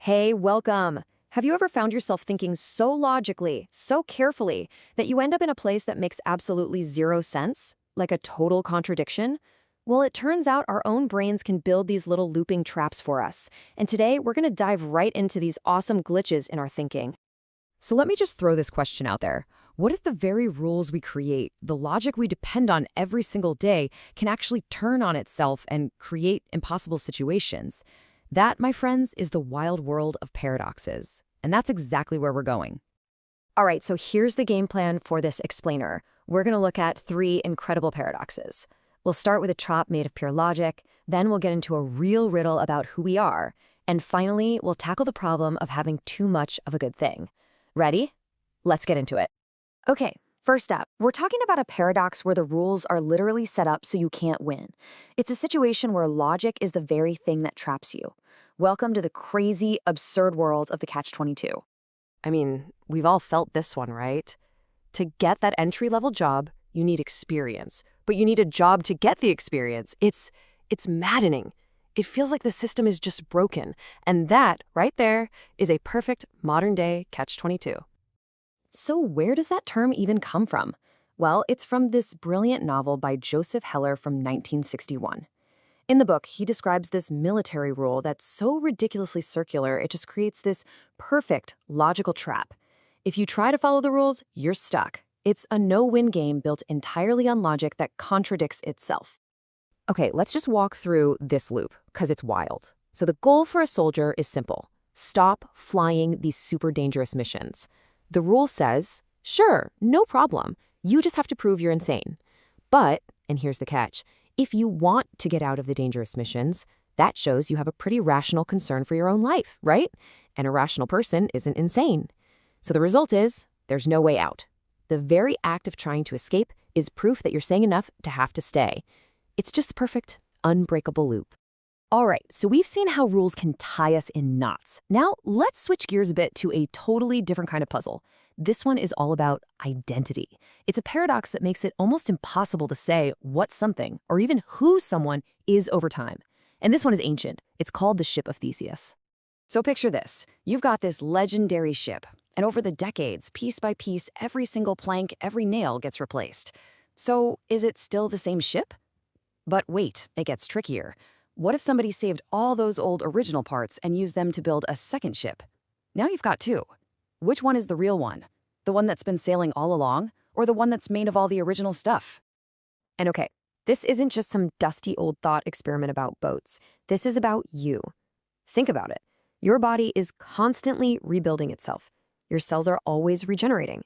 Hey, welcome. Have you ever found yourself thinking so logically, so carefully, that you end up in a place that makes absolutely zero sense? Like a total contradiction? Well, it turns out our own brains can build these little looping traps for us. And today, we're going to dive right into these awesome glitches in our thinking. So let me just throw this question out there. What if the very rules we create, the logic we depend on every single day, can actually turn on itself and create impossible situations? That, my friends, is the wild world of paradoxes. And that's exactly where we're going. All right, so here's the game plan for this explainer. We're going to look at three incredible paradoxes. We'll start with a trap made of pure logic, then we'll get into a real riddle about who we are, and finally, we'll tackle the problem of having too much of a good thing. Ready? Let's get into it. Okay, first up, we're talking about a paradox where the rules are literally set up so you can't win. It's a situation where logic is the very thing that traps you. Welcome to the crazy, absurd world of the Catch-22. I mean, we've all felt this one, right? To get that entry-level job, you need experience. But you need a job to get the experience. It's maddening. It feels like the system is just broken. And that, right there, is a perfect modern-day Catch-22. So where does that term even come from? Well, it's from this brilliant novel by Joseph Heller from 1961. In the book, he describes this military rule that's so ridiculously circular, it just creates this perfect logical trap. If you try to follow the rules, you're stuck. It's a no-win game built entirely on logic that contradicts itself. Okay, let's just walk through this loop, because it's wild. So the goal for a soldier is simple. Stop flying these super dangerous missions. The rule says, sure, no problem. You just have to prove you're insane. But, and here's the catch, if you want to get out of the dangerous missions, that shows you have a pretty rational concern for your own life, right? And a rational person isn't insane. So the result is, there's no way out. The very act of trying to escape is proof that you're sane enough to have to stay. It's just the perfect, unbreakable loop. All right, so we've seen how rules can tie us in knots. Now, let's switch gears a bit to a totally different kind of puzzle. This one is all about identity. It's a paradox that makes it almost impossible to say what something, or even who someone, is over time. And this one is ancient. It's called the Ship of Theseus. So picture this. You've got this legendary ship, and over the decades, piece by piece, every single plank, every nail gets replaced. So is it still the same ship? But wait, it gets trickier. What if somebody saved all those old original parts and used them to build a second ship? Now you've got two. Which one is the real one? The one that's been sailing all along, or the one that's made of all the original stuff? And okay, this isn't just some dusty old thought experiment about boats. This is about you. Think about it. Your body is constantly rebuilding itself. Your cells are always regenerating.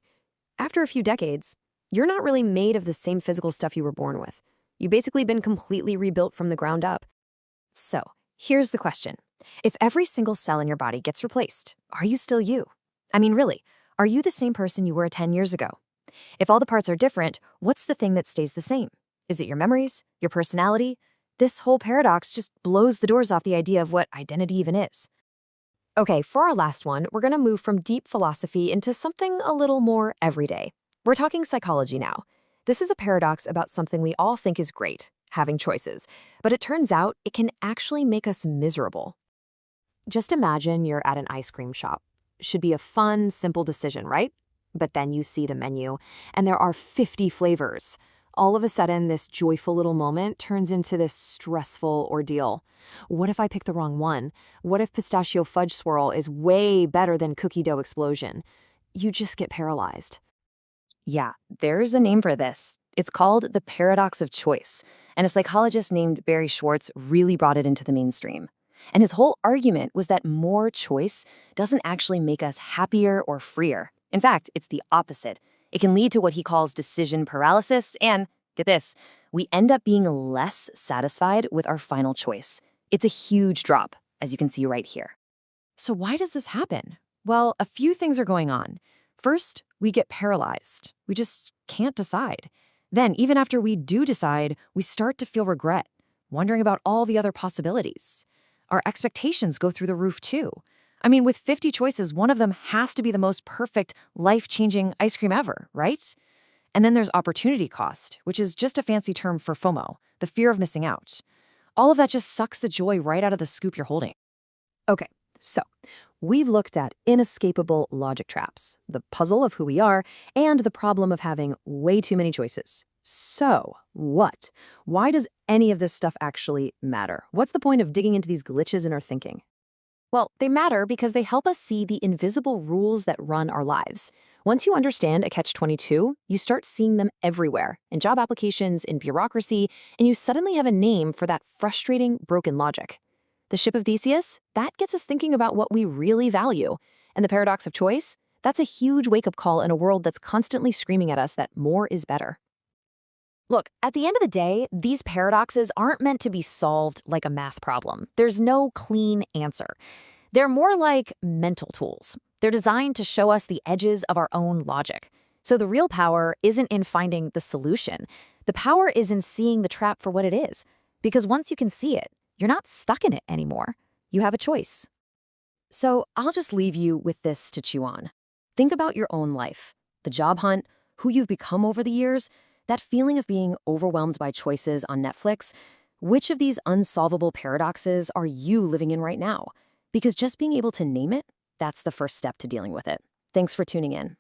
After a few decades, you're not really made of the same physical stuff you were born with. You've basically been completely rebuilt from the ground up. So, here's the question. If every single cell in your body gets replaced, are you still you? I mean, really, are you the same person you were 10 years ago? If all the parts are different, what's the thing that stays the same? Is it your memories, your personality? This whole paradox just blows the doors off the idea of what identity even is. Okay, for our last one, we're going to move from deep philosophy into something a little more everyday. We're talking psychology now. This is a paradox about something we all think is great, having choices, but it turns out it can actually make us miserable. Just imagine you're at an ice cream shop. Should be a fun, simple decision, right? But then you see the menu, and there are 50 flavors. All of a sudden, this joyful little moment turns into this stressful ordeal. What if I pick the wrong one? What if pistachio fudge swirl is way better than cookie dough explosion? You just get paralyzed. Yeah, there's a name for this. It's called the paradox of choice, and a psychologist named Barry Schwartz really brought it into the mainstream. And his whole argument was that more choice doesn't actually make us happier or freer. In fact, it's the opposite. It can lead to what he calls decision paralysis, and, get this, we end up being less satisfied with our final choice. It's a huge drop, as you can see right here. So why does this happen? Well, a few things are going on. First, we get paralyzed. We just can't decide. Then, even after we do decide, we start to feel regret, wondering about all the other possibilities. Our expectations go through the roof too. I mean, with 50 choices, one of them has to be the most perfect, life-changing ice cream ever, right? And then there's opportunity cost, which is just a fancy term for FOMO, the fear of missing out. All of that just sucks the joy right out of the scoop you're holding. Okay, so We've looked at inescapable logic traps, the puzzle of who we are, and the problem of having way too many choices. So, what? Why does any of this stuff actually matter? What's the point of digging into these glitches in our thinking? Well, they matter because they help us see the invisible rules that run our lives. Once you understand a catch-22, you start seeing them everywhere, in job applications, in bureaucracy, and you suddenly have a name for that frustrating, broken logic. The ship of Theseus, that gets us thinking about what we really value. And the paradox of choice, that's a huge wake-up call in a world that's constantly screaming at us that more is better. Look, at the end of the day, these paradoxes aren't meant to be solved like a math problem. There's no clean answer. They're more like mental tools. They're designed to show us the edges of our own logic. So the real power isn't in finding the solution. The power is in seeing the trap for what it is. Because once you can see it, you're not stuck in it anymore. You have a choice. So I'll just leave you with this to chew on. Think about your own life, the job hunt, who you've become over the years, that feeling of being overwhelmed by choices on Netflix. Which of these unsolvable paradoxes are you living in right now? Because just being able to name it, that's the first step to dealing with it. Thanks for tuning in.